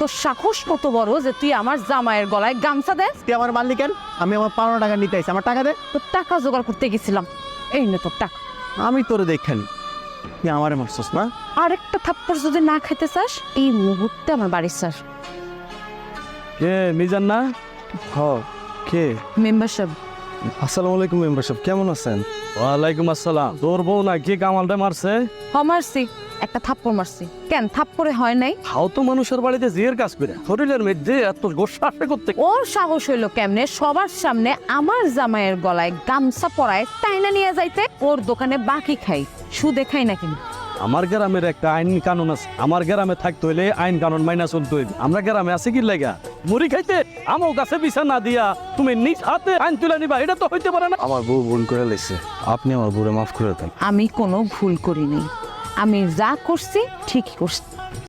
তোর সাহস কত বড় যে তুই আমার জামাইয়ের গলায় গামছা দেস? তুই আমার মারলি কেন? আমি আমার 15 টাকা নিতে আইছি, আমার টাকা দে। তোর টাকা জোগাড় করতে গেছিলাম, এই নে তোর টাকা। আমি তোরে দেখানি, তুই আমারে মারছস না? আরেকটা থাপ্পড় যদি না খেতে চাস এই মুহূর্তে আমার বাড়ির স্যার। কে মিজান না? হ, কে? মেম্বারশিপ। আসসালামু আলাইকুম মেম্বার সাহেব, কেমন আছেন? ওয়ালাইকুম আসসালাম। তোর বউ না কি কামালটা মারছে? মারছি, একটা থাপ্পড় মারছি। কেন থাপ্পড়ে হয় নাই? হাও তো মানুষের বাড়িতে জিয়ের কাজ করে শরীরের মধ্যে এত গোসা আসে করতে। ওর সাহস হইলো কেমনে সবার সামনে আমার জামাইয়ের গলায় গামছা পরায় টাইনা নিয়ে যাইতে? ওর দোকানে বাকি খাই, সুদে খাই না কিন্তু। আমার গ্রামের একটা আইন কানুন আছে, আমার গ্রামে থাকতে হইলে আইন কানুন মাইনা চলতে হইবে। আমরা গ্রামে আছে কি লাগা মুড়ি খাইতে আমার কাছে বিছা না দিয়া তুমি নিজ হাতে আইন তুলে নিবা, এটা তো হইতে পারে না। আমার বউ ভুল করে লেছে, আপনি আমার বউরে মাফ করে দেন। আমি কোনো ভুল করিনি, আমি যা করছি ঠিকই করছি।